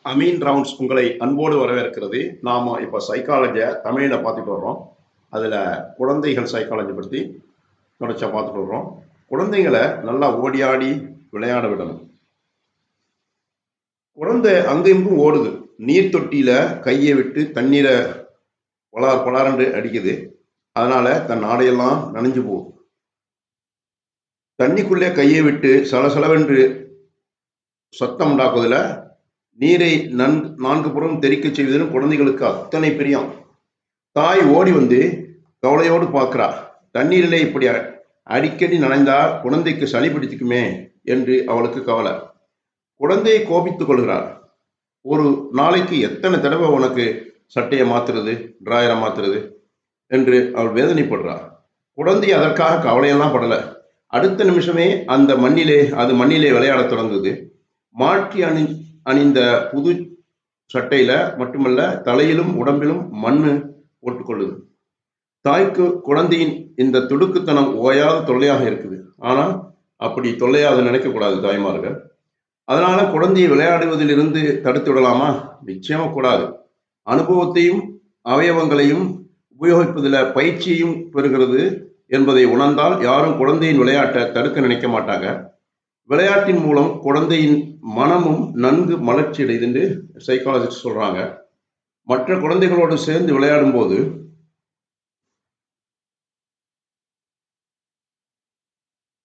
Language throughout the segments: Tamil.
அமீன் ரவுண்ட்ஸ் உங்களை அன்போடு வரவேற்கிறது. நாம இப்ப சைக்காலஜிய தமிழ்ல பார்த்துட்டு வர்றோம். அதுல குழந்தைகள் சைக்காலஜி பத்தி தொடர்ச்சியா பார்த்துட்டு வர்றோம். குழந்தைகளை நல்லா ஓடி ஆடி விளையாட விடணும். குழந்தை அங்கும் இங்கும் ஓடுது. நீர் தொட்டியில கையை விட்டு தண்ணீரை பலார் பலாரென்று அடிக்குது. அதனால தன் ஆடையெல்லாம் நனைஞ்சு போகுது. தண்ணிக்குள்ளே கையை விட்டு சலசலவென்று சத்தம் உண்டாக்குவதில் நீரை நான்கு புறம் தெறிக்க செய்வதிலும் குழந்தைகளுக்கு அத்தனை பிரியம். தாய் ஓடி வந்து கவலையோடு பார்க்கிறா. தண்ணீரிலே இப்படி அடிக்கடி நனைந்தா குழந்தைக்கு சளி பிடித்துக்குமே என்று அவளுக்கு கவலை. குழந்தையை கோபித்துக் கொள்கிறார். ஒரு நாளைக்கு எத்தனை தடவை உனக்கு சட்டையை மாத்துறது, டிராயரை மாத்துறது என்று அவள் வேதனைப்படுறார். குழந்தை அதற்காக கவலையெல்லாம் படல. அடுத்த நிமிஷமே அது மண்ணிலே விளையாட தொடங்குது. மாற்றி அணிந்த புது சட்டையில மட்டுமல்ல, தலையிலும் உடம்பிலும் மண்ணு போட்டுக்கொள்ளுது. தாய்க்கு குழந்தையின் இந்த துடுக்குத்தனம் ஓயாத தொல்லையாக இருக்குது. ஆனா அப்படி தொல்லையாக நினைக்கக்கூடாது தாய்மார்கள். அதனால குழந்தையை விளையாடுவதிலிருந்து தடுத்து விடலாமா? நிச்சயமா கூடாது. அனுபவத்தையும் அவயவங்களையும் உபயோகிப்பதில் பயிற்சியையும் பெறுகிறது என்பதை உணர்ந்தால் யாரும் குழந்தையின் விளையாட்டை தடுக்க நினைக்க மாட்டாங்க. விளையாட்டின் மூலம் குழந்தையின் மனமும் நன்கு மலர்ச்சி அடையுது என்று சைக்காலஜிஸ்ட் சொல்றாங்க. மற்ற குழந்தைகளோடு சேர்ந்து விளையாடும் போது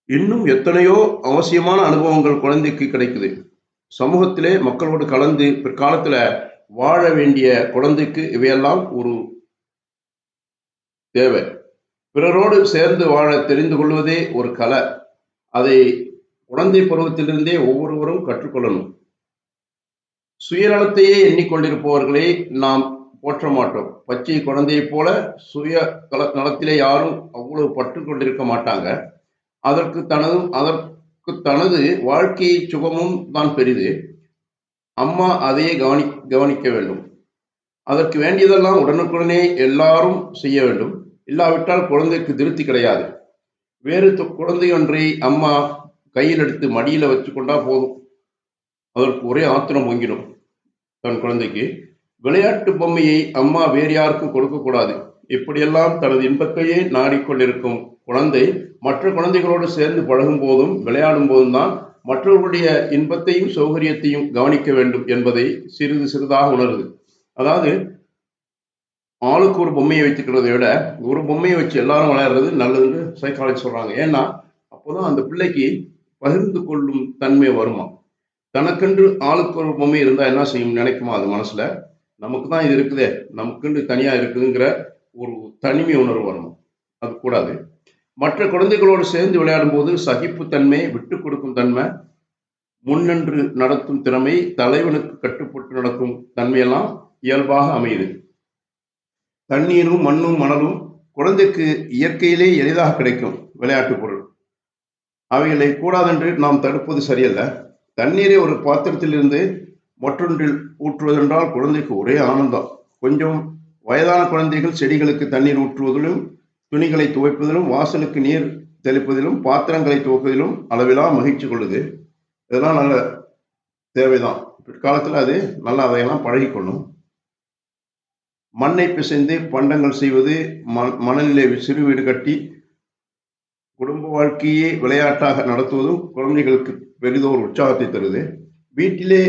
இன்னும் எத்தனையோ அவசியமான அனுபவங்கள் குழந்தைக்கு கிடைக்குது. சமூகத்திலே மக்களோடு கலந்து பிற்காலத்துல வாழ வேண்டிய குழந்தைக்கு இவையெல்லாம் ஒரு தேவை. பிறரோடு சேர்ந்து வாழ தெரிந்து கொள்வதே ஒரு கலை. அதை குழந்தை பருவத்திலிருந்தே ஒவ்வொருவரும் கற்றுக்கொள்ளணும். சுயநலத்தையே எண்ணிக்கொண்டிருப்பவர்களை நாம் போற்ற மாட்டோம். பச்சை குழந்தையைப் போல சுய நலத்திலே யாரும் அவ்வளவு பற்று கொண்டிருக்க மாட்டாங்க. அதற்கு தனது வாழ்க்கை சுகமும் தான் பெரிது. அம்மா அதையே கவனிக்க வேண்டும். அதற்கு வேண்டியதெல்லாம் உடனுக்குடனே எல்லாரும் செய்ய வேண்டும். இல்லாவிட்டால் குழந்தைக்கு திருப்தி கிடையாது. வேறு குழந்தை ஒன்றை அம்மா கையில் எடுத்து மடியில வச்சு கொண்டா போதும். அதற்கு ஒரே ஆத்திரம் பொங்கிடும். தன் குழந்தைக்கு விளையாட்டு பொம்மையை அம்மா வேறு யாருக்கும் கொடுக்க கூடாது. இப்படியெல்லாம் தனது இன்பத்தையே நாடிக்கொண்டிருக்கும் குழந்தை மற்ற குழந்தைகளோடு சேர்ந்து பழகும் போதும் விளையாடும் போதும் தான் மற்றவர்களுடைய இன்பத்தையும் சௌகரியத்தையும் கவனிக்க வேண்டும் என்பதை சிறிது சிறிதாக உணருது. அதாவது ஆளுக்கு ஒரு பொம்மையை வச்சுக்கிறதை விட ஒரு பொம்மையை வச்சு எல்லாரும் விளையாடுறது நல்லதுன்னு சைக்காலஜி சொல்றாங்க. ஏன்னா அப்போதான் அந்த பிள்ளைக்கு பகிர்ந்து கொள்ளும் தன்மை வருமா. தனக்கென்று ஆளுக்கு ஒரு பொம்மை இருந்தா என்ன செய்யும் நினைக்குமா அது மனசுல. நமக்கு தான் இது இருக்குதே, நமக்குன்னு தனியா இருக்குதுங்கிற ஒரு தனிமை உணர்வு வரணும். அது கூடாது. மற்ற குழந்தைகளோடு சேர்ந்து விளையாடும் போது சகிப்புத்தன்மை, விட்டு கொடுக்கும் தன்மை, முன்னின்று நடத்தும் திறமை, தலைவனுக்கு கட்டுப்பட்டு நடக்கும் தன்மையெல்லாம் இயல்பாக அமையுது. தண்ணீரும் மண்ணும் மணலும் குழந்தைக்கு இயற்கையிலே எளிதாக கிடைக்கும் விளையாட்டு பொருள். அவைகளை கூடாதென்று நாம் தடுப்பது சரியல்ல. தண்ணீரை ஒரு பாத்திரத்திலிருந்து மற்றொன்றில் ஊற்றுவதென்றால் குழந்தைக்கு ஒரே ஆனந்தம். கொஞ்சம் வயதான குழந்தைகள் செடிகளுக்கு தண்ணீர் ஊற்றுவதிலும், துணிகளை துவைப்பதிலும், வாசலுக்கு நீர் தெளிப்பதிலும், பாத்திரங்களை துவைப்பதிலும் அளவிலா மகிழ்ச்சி கொள்ளுது. இதெல்லாம் நல்ல தேவைதான். பிற்காலத்தில் அது நல்லா அதையெல்லாம் பழகிக்கொள்ளும். மண்ணை பிசைந்து பண்டங்கள் செய்வது, மணலிலே சிறு வீடு கட்டி குடும்ப வாழ்க்கையே விளையாட்டாக நடத்துவதும் குழந்தைகளுக்கு பெரிதோர் உற்சாகத்தை தருது. வீட்டிலே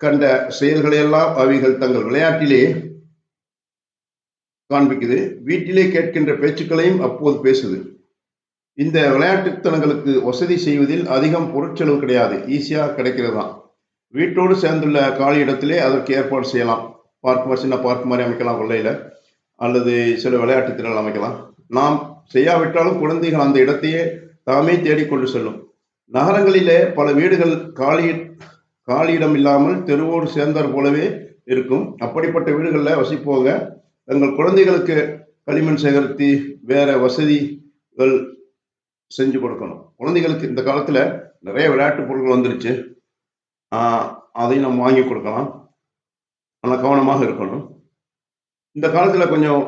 கண்ட செயல்களையெல்லாம் அவைகள் தங்கள் விளையாட்டிலே காண்பிக்குது. வீட்டிலே கேட்கின்ற பேச்சுக்களையும் அப்போது பேசுது. இந்த விளையாட்டுத்தனங்களுக்கு வசதி செய்வதில் அதிகம் பொருட்செலவு கிடையாது. ஈஸியா கிடைக்கிறது தான். வீட்டோடு சேர்ந்துள்ள காலி இடத்திலே அதற்கு ஏற்பாடு செய்யலாம். சின்ன பார்க் மாதிரி அமைக்கலாம் கொள்ளையில, அல்லது சில விளையாட்டு திறன் அமைக்கலாம். நாம் செய்யாவிட்டாலும் குழந்தைகள் அந்த இடத்தையே தாமே தேடிக்கொண்டு செல்லும். நகரங்களிலே பல வீடுகள் காலியிடம் இல்லாமல் தெருவோடு சேர்ந்தார் போலவே இருக்கும். அப்படிப்பட்ட வீடுகளில் வசிப்போங்க தங்கள் குழந்தைகளுக்கு களிமண் சேகரித்து வேற வசதிகள் செஞ்சு கொடுக்கணும். குழந்தைகளுக்கு இந்த காலத்துல நிறைய விளையாட்டு பொருட்கள் வந்துருச்சு. அதையும் நம்ம வாங்கி கொடுக்கலாம். ஆனால் கவனமாக இருக்கணும். இந்த காலத்துல கொஞ்சம்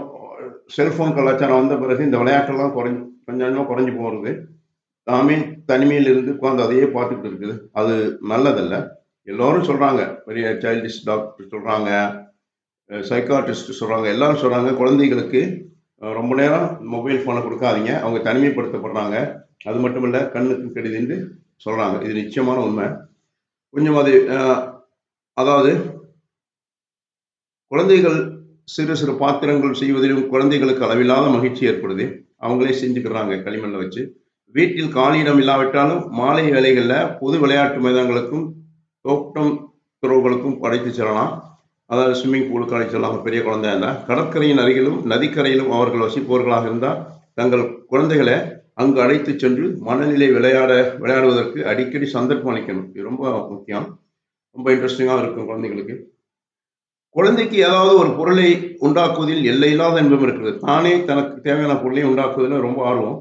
செல்போன் கலாச்சாரம் வந்த பிறகு இந்த விளையாட்டெல்லாம் கொஞ்சம் கொஞ்சமாக குறைஞ்சி போகிறது. தாமே தனிமையில் இருந்து உட்கார்ந்து அதையே பார்த்துக்கிட்டு இருக்குது. அது நல்லதல்ல. எல்லாரும் சொல்றாங்க. பெரிய சைல்டிஸ்ட் டாக்டர் சொல்றாங்க, சைக்காட்ரிஸ்ட் சொல்றாங்க, எல்லாரும் சொல்றாங்க குழந்தைகளுக்கு ரொம்ப நேரம் மொபைல் ஃபோனை கொடுக்காதீங்க. அவங்க தனிமைப்படுத்தப்படுறாங்க. அது மட்டும் இல்ல கண்ணுக்கு கெடுதின்னு சொல்றாங்க. இது நிச்சயமான உண்மை. கொஞ்சம் அது அதாவது குழந்தைகள் சிறு சிறு பாத்திரங்கள் செய்வதிலும் குழந்தைகளுக்கு அளவில்லாத மகிழ்ச்சி ஏற்படுது. அவங்களே செஞ்சுக்கிறாங்க களிமண்ல வச்சு. வீட்டில் காலியிடம் இல்லாவிட்டாலும் மாலை வேளைகளில் பொது விளையாட்டு மைதானங்களுக்கும் தோட்டம் துறவுகளுக்கும் அழைத்து செல்லலாம். அதாவது ஸ்விம்மிங் பூலுக்கு அழைத்து செல்லலாம் பெரிய குழந்தையா இருந்தால். கடற்கரையின் அருகிலும் நதிக்கரையிலும் அவர்கள் வசிப்பவர்களாக இருந்தால் தங்கள் குழந்தைகளை அங்கு அழைத்து சென்று மனநிலை விளையாடுவதற்கு அடிக்கடி சந்தர்ப்பம் அளிக்கணும். இது ரொம்ப முக்கியம். ரொம்ப இன்ட்ரெஸ்டிங்காக இருக்கும் குழந்தைகளுக்கு. குழந்தைக்கு ஏதாவது ஒரு பொருளை உண்டாக்குவதில் எல்லையில்லாத இன்பம் இருக்கிறது. தானே தனக்கு தேவையான பொருளை உண்டாக்குவதில் ரொம்ப ஆர்வம்.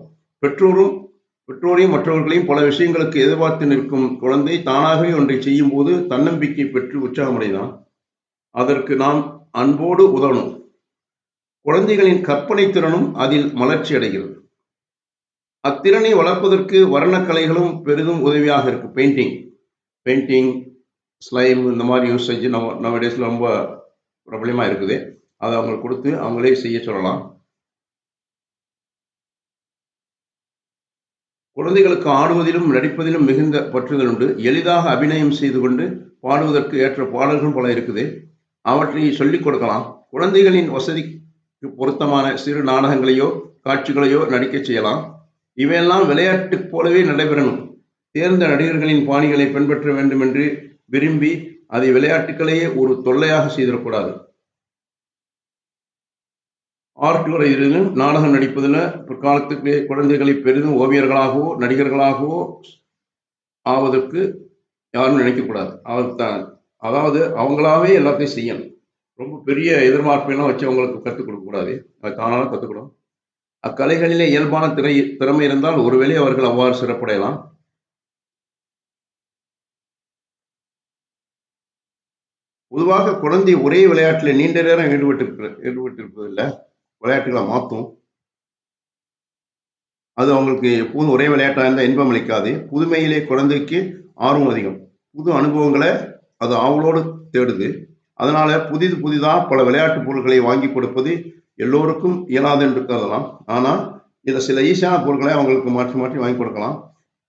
பெற்றோரையும் மற்றவர்களையும் பல விஷயங்களுக்கு எதிர்பார்த்து நிற்கும் குழந்தை தானாகவே ஒன்றை செய்யும் போது தன்னம்பிக்கை பெற்று உற்சாகமடைதான். அதற்கு நாம் அன்போடு உதவணும். குழந்தைகளின் கற்பனை திறனும் அதில் மலர்ச்சி அடைகிறது. அத்திறனை வளர்ப்பதற்கு வர்ணக்கலைகளும் பெரிதும் உதவியாக இருக்கு. பெயிண்டிங், ஸ்லைம் இந்த மாதிரி யூசேஜ் நம்ம டேஸ்ல ரொம்ப பிரபலமா இருக்குது. அதை அவங்களுக்கு கொடுத்து அவங்களே செய்ய சொல்லலாம். குழந்தைகளுக்கு ஆடுவதிலும் நடிப்பதிலும் மிகுந்த பற்றுதல் உண்டு. எளிதாக அபிநயம் செய்து கொண்டு பாடுவதற்கு ஏற்ற பாடல்களும் பல இருக்குது. அவற்றை சொல்லிக் கொடுக்கலாம். குழந்தைகளின் வசதிக்கு பொருத்தமான சிறு நாடகங்களையோ காட்சிகளையோ நடிக்க செய்யலாம். இவையெல்லாம் விளையாட்டு போலவே நடைபெறணும். தேர்ந்த நடிகர்களின் பாணிகளை பின்பற்ற வேண்டும் என்று விரும்பி அதை விளையாட்டுகளையே ஒரு தொல்லையாக செய்திடக்கூடாது. ஆர்ட் வரையிலும் நாடகம் நடிப்பதில் பிற்காலத்துக்கு குழந்தைகளை பெரிதும் ஓவியர்களாகவோ நடிகர்களாகவோ ஆவதற்கு யாரும் நினைக்கக்கூடாது. அதாவது அவங்களாவே எல்லாத்தையும் செய்யணும். ரொம்ப பெரிய எதிர்பார்ப்பெல்லாம் வச்சு அவங்களுக்கு கற்றுக் கொடுக்கக்கூடாது. அது தானாக கற்றுக்கணும். அக்கலைகளிலே இயல்பான திறமை இருந்தால் ஒருவேளை அவர்கள் அவ்வாறு சிறப்படையலாம். பொதுவாக குழந்தை ஒரே விளையாட்டில் நீண்ட நேரம் ஈடுபட்டிருப்பதில்லை. விளையாட்டுகளை மாற்றும். அது அவங்களுக்கு எப்போதும் ஒரே விளையாட்டாக இருந்தால் இன்பம் அளிக்காது. புதுமையிலே குழந்தைக்கு ஆர்வம் அதிகம். புது அனுபவங்களை அது ஆவலோடு தேடுது. அதனால புதிதாக பல விளையாட்டு பொருட்களை வாங்கி கொடுப்பது எல்லோருக்கும் இயலாது என்று கருதலாம். ஆனால் இதை சில ஈஸியான பொருட்களை அவங்களுக்கு மாற்றி மாற்றி வாங்கி கொடுக்கலாம்.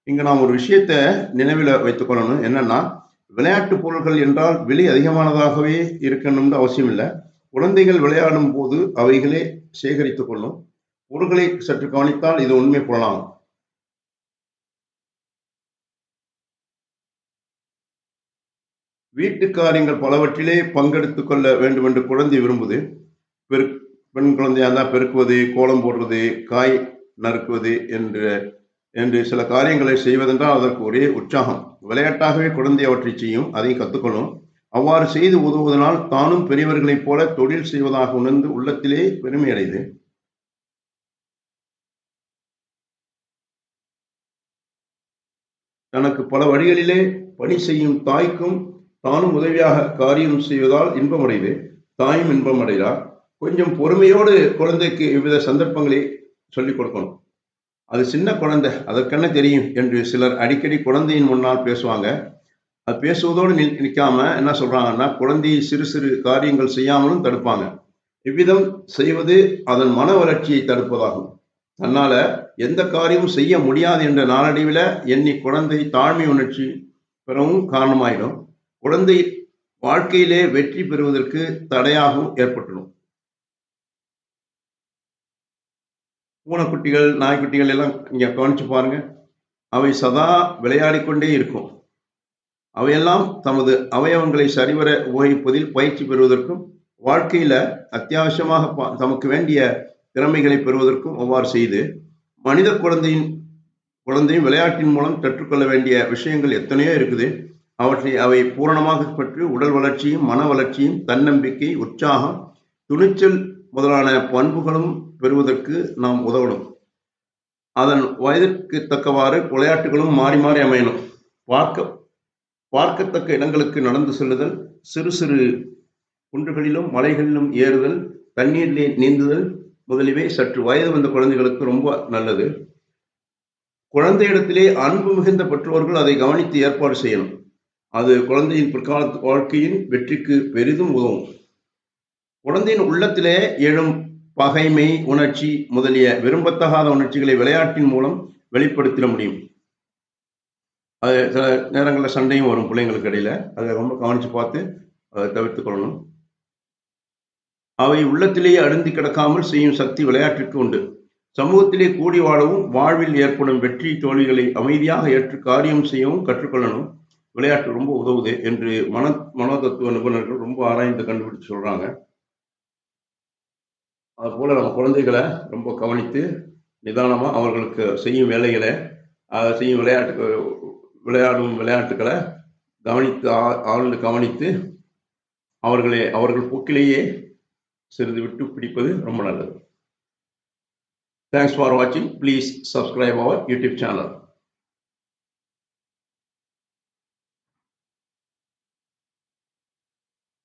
இங்கே நாம் ஒரு விஷயத்தை நினைவில் வைத்துக் கொள்ளணும். என்னன்னா, விளையாட்டு பொருட்கள் என்றால் விலை அதிகமானதாகவே இருக்கணும்னு அவசியம் இல்லை. குழந்தைகள் விளையாடும் போது அவைகளே சேகரித்துக் கொள்ளும். பொருட்களை சற்று கவனித்தால் இது உண்மை கொள்ளலாம். வீட்டு காரியங்கள் பலவற்றிலே பங்கெடுத்துக் கொள்ள வேண்டும் என்று குழந்தை விரும்புது. பெண் குழந்தையா இருந்தால் பெருக்குவது, கோலம் போடுறது, காய் நறுக்குவது என்று சில காரியங்களை செய்வதென்றால் அதற்கு ஒரே உற்சாகம். விளையாட்டாகவே குழந்தை அவற்றை செய்யும். அதை கற்றுக்கொள்ளும். அவ்வாறு செய்து உதவுவதனால் தானும் பெரியவர்களைப் போல தொழில் செய்வதாக உணர்ந்து உள்ளத்திலே பெருமை அடைது. தனக்கு பல வழிகளிலே பணி செய்யும் தாய்க்கும் தானும் உதவியாக காரியம் செய்வதால் இன்பமடைது. தாயும் இன்பம் அடைகிறார். கொஞ்சம் பொறுமையோடு குழந்தைக்கு இவ்வித சந்தர்ப்பங்களை சொல்லிக் கொடுக்கணும். அது சின்ன குழந்தை, அதற்கென்ன தெரியும் என்று சிலர் அடிக்கடி குழந்தையின் முன்னால் பேசுவாங்க. அது பேசுவதோடு நிற்காம என்ன சொல்றாங்கன்னா, குழந்தையை சிறு சிறு காரியங்கள் செய்யாமலும் தடுப்பாங்க. இவ்விதம் செய்வது அதன் மன வளர்ச்சியை தடுப்பதாகும். தன்னால எந்த காரியமும் செய்ய முடியாது என்ற நாளடைவில் எண்ணி குழந்தை தாழ்மை உணர்ச்சி பெறவும் காரணமாயிடும். குழந்தை வாழ்க்கையிலே வெற்றி பெறுவதற்கு தடையாகவும் ஏற்பட்டுடும். பூனைக்குட்டிகள், நாய்க்குட்டிகள் எல்லாம் இங்க கவனிச்சு பாருங்க. அவை சதா விளையாடிக்கொண்டே இருக்கும். அவையெல்லாம் தமது அவயவங்களை சரிவர உபயோகிப்பதில் பயிற்சி பெறுவதற்கும் வாழ்க்கையில அத்தியாவசியமாக தமக்கு வேண்டிய திறமைகளை பெறுவதற்கும் அவ்வாறு செய்து மனித குழந்தையும் விளையாட்டின் மூலம் கற்றுக்கொள்ள வேண்டிய விஷயங்கள் எத்தனையோ இருக்குது. அவற்றை அவை பூரணமாக பெற்று உடல் வளர்ச்சியும் மன வளர்ச்சியும் தன்னம்பிக்கை, உற்சாகம், துணிச்சல் முதலான பண்புகளும் பெறுவதற்கு நாம் உதவணும். அதன் வயதிற்கு தக்கவாறு விளையாட்டுகளும் மாறி மாறி அமையணும். பார்க்கத்தக்க இடங்களுக்கு நடந்து செல்லுதல், சிறு சிறு குன்றுகளிலும் மலைகளிலும் ஏறுதல், தண்ணீரிலே நீந்துதல் முதலியவை சற்று வயது வந்த குழந்தைகளுக்கு ரொம்ப நல்லது. குழந்தையிடத்திலே அன்பு மிகுந்த பெற்றோர்கள் அதை கவனித்து ஏற்பாடு செய்யணும். அது குழந்தையின் பிற்கால வாழ்க்கையின் வெற்றிக்கு பெரிதும் உதவும். குழந்தையின் உள்ளத்திலே எழும் பகைமை உணர்ச்சி முதலிய விரும்பத்தகாத உணர்ச்சிகளை விளையாட்டின் மூலம் வெளிப்படுத்திட முடியும். அது சில நேரங்களில் சண்டையும் வரும் பிள்ளைங்களுக்கு இடையில. அதை ரொம்ப கவனித்து பார்த்து அதை தவிர்த்து கொள்ளணும். அவை உள்ளத்திலேயே அழுந்தி கிடக்காமல் செய்யும் சக்தி விளையாட்டிற்கு உண்டு. சமூகத்திலே கூடி வாழவும் வாழ்வில் ஏற்படும் வெற்றி தோல்விகளை அமைதியாக ஏற்று காரியம் செய்யவும் கற்றுக்கொள்ளணும். விளையாட்டு ரொம்ப உதவுது என்று மனோதத்துவ நிபுணர்கள் ரொம்ப ஆராய்ந்து கண்டுபிடிச்சு சொல்றாங்க. அதுபோல நம்ம குழந்தைகளை ரொம்ப கவனித்து நிதானமாக அவர்களுக்கு செய்யும் வேலைகளை செய்யும் விளையாடும் விளையாட்டுகளை ஆழ்ந்து கவனித்து அவர்கள் போக்கிலேயே சிறிது விட்டு பிடிப்பது ரொம்ப நல்லது. Thanks for watching. Please subscribe our YouTube channel.